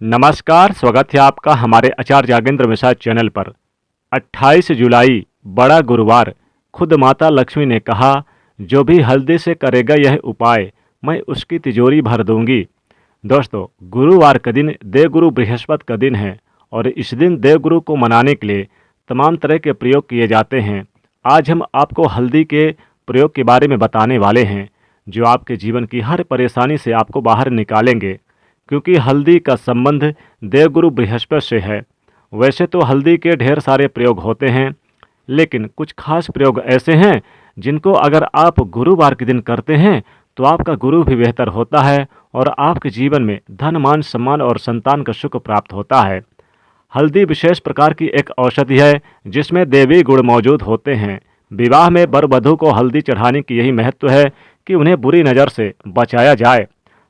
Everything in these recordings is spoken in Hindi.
नमस्कार, स्वागत है आपका हमारे आचार्य जागेंद्र मिश्रा चैनल पर। 28 जुलाई बड़ा गुरुवार, खुद माता लक्ष्मी ने कहा, जो भी हल्दी से करेगा यह उपाय, मैं उसकी तिजोरी भर दूंगी। दोस्तों, गुरुवार का दिन देवगुरु बृहस्पति का दिन है और इस दिन देवगुरु को मनाने के लिए तमाम तरह के प्रयोग किए जाते हैं। आज हम आपको हल्दी के प्रयोग के बारे में बताने वाले हैं, जो आपके जीवन की हर परेशानी से आपको बाहर निकालेंगे, क्योंकि हल्दी का संबंध देवगुरु बृहस्पति से है। वैसे तो हल्दी के ढेर सारे प्रयोग होते हैं, लेकिन कुछ खास प्रयोग ऐसे हैं जिनको अगर आप गुरुवार के दिन करते हैं तो आपका गुरु भी बेहतर होता है और आपके जीवन में धन, मान, सम्मान और संतान का सुख प्राप्त होता है। हल्दी विशेष प्रकार की एक औषधि है जिसमें दैवी गुण मौजूद होते हैं। विवाह में वर वधू को हल्दी चढ़ाने की यही महत्व है कि उन्हें बुरी नज़र से बचाया जाए,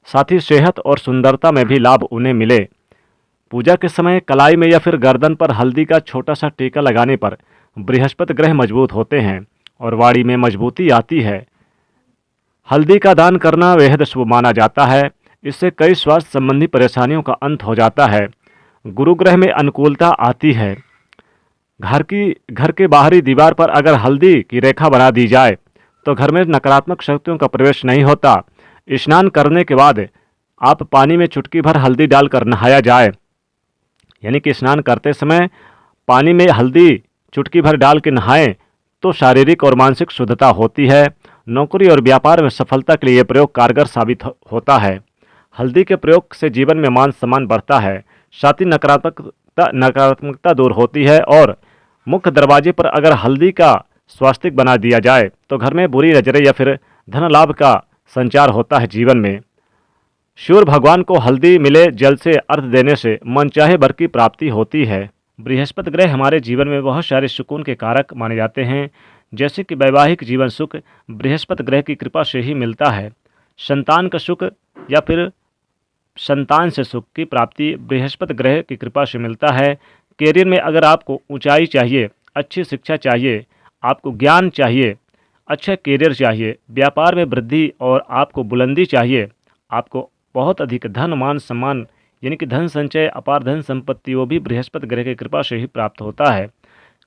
साथ ही सेहत और सुंदरता में भी लाभ उन्हें मिले। पूजा के समय कलाई में या फिर गर्दन पर हल्दी का छोटा सा टीका लगाने पर बृहस्पति ग्रह मजबूत होते हैं और वाणी में मजबूती आती है। हल्दी का दान करना बेहद शुभ माना जाता है। इससे कई स्वास्थ्य संबंधी परेशानियों का अंत हो जाता है। गुरु ग्रह में अनुकूलता आती है। घर के बाहरी दीवार पर अगर हल्दी की रेखा बना दी जाए तो घर में नकारात्मक शक्तियों का प्रवेश नहीं होता। स्नान करने के बाद आप पानी में चुटकी भर हल्दी डालकर नहाया जाए, यानी कि स्नान करते समय पानी में हल्दी चुटकी भर डाल के नहाएं तो शारीरिक और मानसिक शुद्धता होती है। नौकरी और व्यापार में सफलता के लिए यह प्रयोग कारगर साबित होता है। हल्दी के प्रयोग से जीवन में मान सम्मान बढ़ता है, साथ ही नकारात्मकता दूर होती है और मुख्य दरवाजे पर अगर हल्दी का स्वास्तिक बना दिया जाए तो घर में बुरी नजरें या फिर धन लाभ का संचार होता है। जीवन में सूर्य भगवान को हल्दी मिले जल से अर्घ देने से मनचाहे वर की प्राप्ति होती है। बृहस्पति ग्रह हमारे जीवन में बहुत सारे सुकून के कारक माने जाते हैं, जैसे कि वैवाहिक जीवन सुख बृहस्पति ग्रह की कृपा से ही मिलता है। संतान का सुख या फिर संतान से सुख की प्राप्ति बृहस्पति ग्रह की कृपा से मिलता है। कैरियर में अगर आपको ऊंचाई चाहिए, अच्छी शिक्षा चाहिए, आपको ज्ञान चाहिए, अच्छा कैरियर चाहिए, व्यापार में वृद्धि और आपको बुलंदी चाहिए, आपको बहुत अधिक धन, मान, सम्मान यानी कि धन संचय, अपार धन संपत्ति, वो भी बृहस्पति ग्रह की कृपा से ही प्राप्त होता है।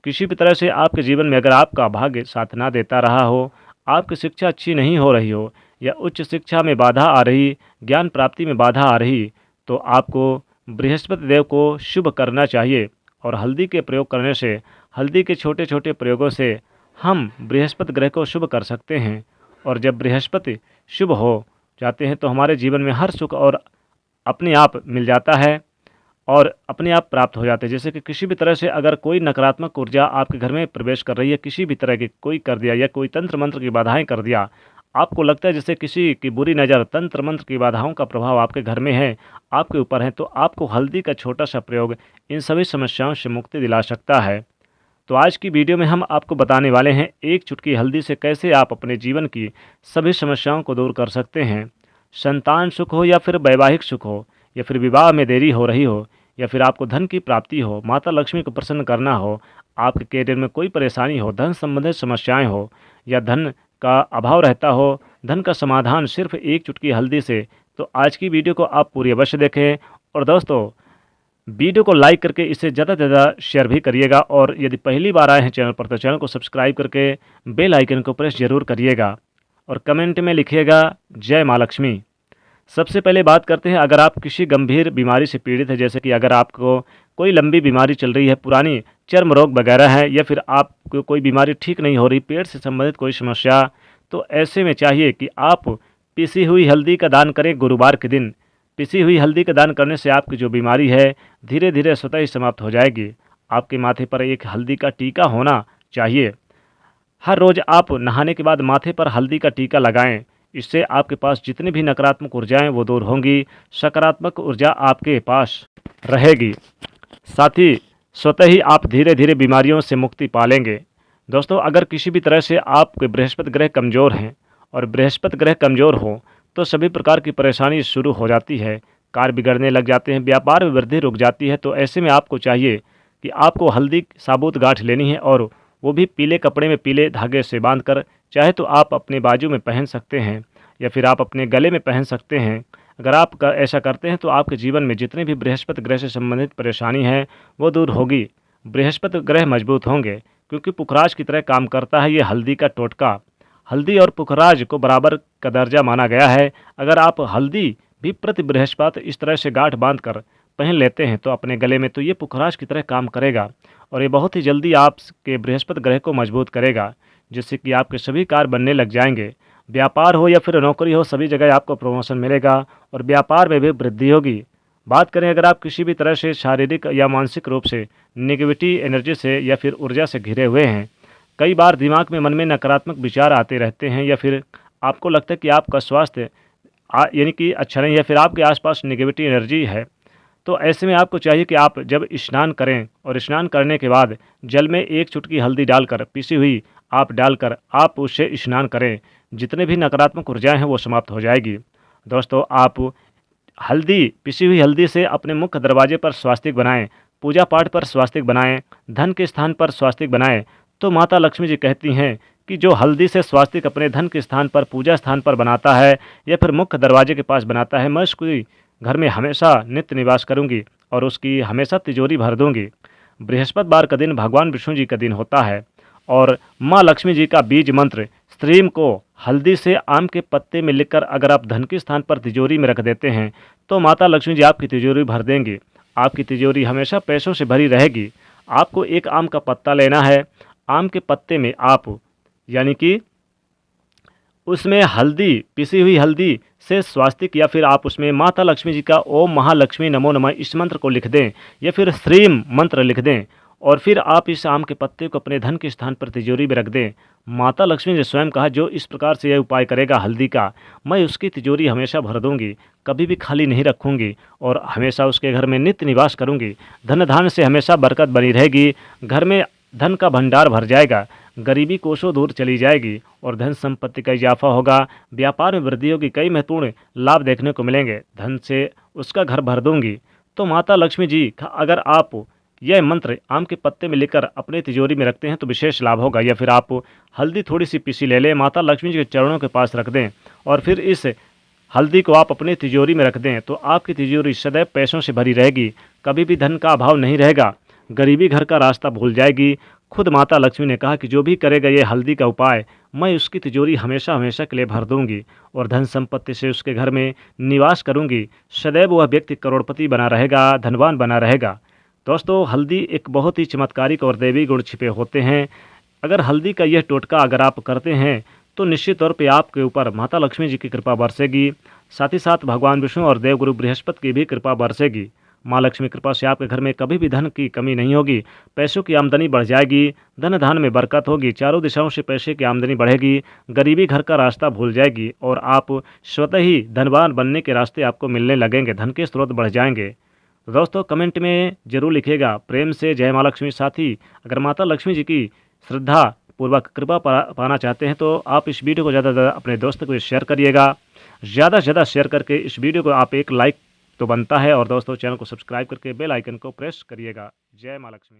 किसी भी तरह से आपके जीवन में अगर आपका भाग्य साथ ना देता रहा हो, आपकी शिक्षा अच्छी नहीं हो रही हो या उच्च शिक्षा में बाधा आ रही, ज्ञान प्राप्ति में बाधा आ रही, तो आपको बृहस्पति देव को शुभ करना चाहिए। और हल्दी के प्रयोग करने से, हल्दी के छोटे छोटे प्रयोगों से हम बृहस्पति ग्रह को शुभ कर सकते हैं। और जब बृहस्पति शुभ हो जाते हैं तो हमारे जीवन में हर सुख और अपने आप मिल जाता है और अपने आप प्राप्त हो जाते हैं। जैसे कि किसी भी तरह से अगर कोई नकारात्मक ऊर्जा आपके घर में प्रवेश कर रही है, किसी भी तरह की कोई कर दिया या कोई तंत्र मंत्र की बाधाएं कर दिया, आपको लगता है जैसे किसी की बुरी नज़र, तंत्र मंत्र की बाधाओं का प्रभाव आपके घर में है, आपके ऊपर है, तो आपको हल्दी का छोटा सा प्रयोग इन सभी समस्याओं से मुक्ति दिला सकता है। तो आज की वीडियो में हम आपको बताने वाले हैं एक चुटकी हल्दी से कैसे आप अपने जीवन की सभी समस्याओं को दूर कर सकते हैं। संतान सुख हो या फिर वैवाहिक सुख हो या फिर विवाह में देरी हो रही हो या फिर आपको धन की प्राप्ति हो, माता लक्ष्मी को प्रसन्न करना हो, आपके कैरियर में कोई परेशानी हो, धन संबंधित समस्याएं हो या धन का अभाव रहता हो, धन का समाधान सिर्फ एक चुटकी हल्दी से। तो आज की वीडियो को आप पूरी अवश्य देखें और दोस्तों वीडियो को लाइक करके इसे ज़्यादा से ज़्यादा शेयर भी करिएगा। और यदि पहली बार आए हैं चैनल पर तो चैनल को सब्सक्राइब करके बेल आइकन को प्रेस जरूर करिएगा और कमेंट में लिखिएगा जय माँ लक्ष्मी। सबसे पहले बात करते हैं, अगर आप किसी गंभीर बीमारी से पीड़ित है, जैसे कि अगर आपको कोई लंबी बीमारी चल रही है, पुरानी चर्म रोग वगैरह है, या फिर आपको कोई बीमारी ठीक नहीं हो रही, पेट से संबंधित कोई समस्या, तो ऐसे में चाहिए कि आप पिसी हुई हल्दी का दान करें गुरुवार के दिन। पिसी हुई हल्दी का दान करने से आपकी जो बीमारी है धीरे धीरे स्वतः ही समाप्त हो जाएगी। आपके माथे पर एक हल्दी का टीका होना चाहिए। हर रोज़ आप नहाने के बाद माथे पर हल्दी का टीका लगाएं। इससे आपके पास जितनी भी नकारात्मक ऊर्जाएं वो दूर होंगी, सकारात्मक ऊर्जा आपके पास रहेगी, साथ ही स्वतः ही आप धीरे धीरे बीमारियों से मुक्ति पालेंगे। दोस्तों, अगर किसी भी तरह से आपके बृहस्पति ग्रह कमज़ोर हैं और बृहस्पति ग्रह कमज़ोर हो तो सभी प्रकार की परेशानी शुरू हो जाती है, कार्य बिगड़ने लग जाते हैं, व्यापार में वृद्धि रुक जाती है। तो ऐसे में आपको चाहिए कि आपको हल्दी साबुत गांठ लेनी है और वो भी पीले कपड़े में पीले धागे से बांधकर, चाहे तो आप अपने बाजू में पहन सकते हैं या फिर आप अपने गले में पहन सकते हैं। अगर आप ऐसा करते हैं तो आपके जीवन में जितने भी बृहस्पति ग्रह से संबंधित परेशानी है वो दूर होगी। बृहस्पति ग्रह मजबूत होंगे क्योंकि पुखराज की तरह काम करता है ये हल्दी का टोटका। हल्दी और पुखराज को बराबर का दर्जा माना गया है। अगर आप हल्दी भी प्रति बृहस्पति इस तरह से गांठ बांध कर पहन लेते हैं तो अपने गले में, तो ये पुखराज की तरह काम करेगा और ये बहुत ही जल्दी आपके बृहस्पति ग्रह को मजबूत करेगा, जिससे कि आपके सभी कार्य बनने लग जाएंगे। व्यापार हो या फिर नौकरी हो, सभी जगह आपको प्रमोशन मिलेगा और व्यापार में भी वृद्धि होगी। बात करें अगर आप किसी भी तरह से शारीरिक या मानसिक रूप से नेगेटिविटी एनर्जी से या फिर ऊर्जा से घिरे हुए हैं, कई बार दिमाग में मन में नकारात्मक विचार आते रहते हैं या फिर आपको लगता है कि आपका स्वास्थ्य यानी कि अच्छा नहीं, या फिर आपके आसपास नेगेटिविटी एनर्जी है, तो ऐसे में आपको चाहिए कि आप जब स्नान करें और स्नान करने के बाद जल में 1 चुटकी हल्दी डालकर, पीसी हुई आप डालकर आप उससे स्नान करें। जितने भी नकारात्मक ऊर्जाएं हैं वो समाप्त हो जाएगी। दोस्तों, आप हल्दी, पिसी हुई हल्दी से अपने मुख्य दरवाजे पर स्वास्तिक बनाएं, पूजा पाठ पर स्वास्तिक बनाएं, धन के स्थान पर स्वास्तिक बनाएं। तो माता लक्ष्मी जी कहती हैं कि जो हल्दी से स्वास्तिक अपने धन के स्थान पर, पूजा स्थान पर बनाता है या फिर मुख्य दरवाजे के पास बनाता है, मैं उसकी घर में हमेशा नित्य निवास करूंगी और उसकी हमेशा तिजोरी भर दूंगी। बृहस्पतिवार का दिन भगवान विष्णु जी का दिन होता है और माँ लक्ष्मी जी का बीज मंत्र स्त्रीम को हल्दी से आम के पत्ते में लिखकर अगर आप धन के स्थान पर तिजोरी में रख देते हैं तो माता लक्ष्मी जी आपकी तिजोरी भर देंगी। आपकी तिजोरी हमेशा पैसों से भरी रहेगी। आपको एक आम का पत्ता लेना है। आम के पत्ते में आप यानी कि उसमें हल्दी, पिसी हुई हल्दी से स्वास्तिक या फिर आप उसमें माता लक्ष्मी जी का ओम महालक्ष्मी नमो नमः इस मंत्र को लिख दें या फिर श्रीम मंत्र लिख दें और फिर आप इस आम के पत्ते को अपने धन के स्थान पर तिजोरी में रख दें। माता लक्ष्मी ने स्वयं कहा, जो इस प्रकार से यह उपाय करेगा हल्दी का, मैं उसकी तिजोरी हमेशा भर दूंगी, कभी भी खाली नहीं रखूंगी और हमेशा उसके घर में नित्य निवास करूंगी। धन धान से हमेशा बरकत बनी रहेगी। घर में धन का भंडार भर जाएगा, गरीबी कोसों दूर चली जाएगी और धन संपत्ति का इजाफा होगा। व्यापार में वृद्धि होगी, कई महत्वपूर्ण लाभ देखने को मिलेंगे। धन से उसका घर भर दूंगी। तो माता लक्ष्मी जी अगर आप यह मंत्र आम के पत्ते में लेकर अपने तिजोरी में रखते हैं तो विशेष लाभ होगा। या फिर आप हल्दी थोड़ी सी पीसी ले लें, माता लक्ष्मी जी के चरणों के पास रख दें और फिर इस हल्दी को आप अपनी तिजोरी में रख दें तो आपकी तिजोरी सदैव पैसों से भरी रहेगी, कभी भी धन का अभाव नहीं रहेगा, गरीबी घर का रास्ता भूल जाएगी। खुद माता लक्ष्मी ने कहा कि जो भी करेगा ये हल्दी का उपाय, मैं उसकी तिजोरी हमेशा हमेशा के लिए भर दूंगी और धन संपत्ति से उसके घर में निवास करूंगी। सदैव वह व्यक्ति करोड़पति बना रहेगा, धनवान बना रहेगा। दोस्तों, हल्दी एक बहुत ही चमत्कारिक और दैवी गुण छिपे होते हैं। अगर हल्दी का यह टोटका अगर आप करते हैं तो निश्चित तौर पे आपके ऊपर माता लक्ष्मी जी की कृपा बरसेगी, साथ ही साथ भगवान विष्णु और देवगुरु बृहस्पति की भी कृपा बरसेगी। माँ लक्ष्मी कृपा से आपके घर में कभी भी धन की कमी नहीं होगी, पैसों की आमदनी बढ़ जाएगी, धन धान में बरकत होगी, चारों दिशाओं से पैसे की आमदनी बढ़ेगी, गरीबी घर का रास्ता भूल जाएगी और आप स्वतः ही धनवान बनने के रास्ते आपको मिलने लगेंगे, धन के स्रोत बढ़ जाएंगे। तो दोस्तों, कमेंट में जरूर लिखिएगा प्रेम से जय माँ लक्ष्मी। साथ ही अगर माता लक्ष्मी जी की श्रद्धा पूर्वक कृपा पाना चाहते हैं तो आप इस वीडियो को ज़्यादा अपने दोस्तों को शेयर करिएगा। ज़्यादा से ज़्यादा शेयर करके इस वीडियो को आप एक लाइक तो बनता है और दोस्तों चैनल को सब्सक्राइब करके बेल आइकन को प्रेस करिएगा। जय माँ लक्ष्मी।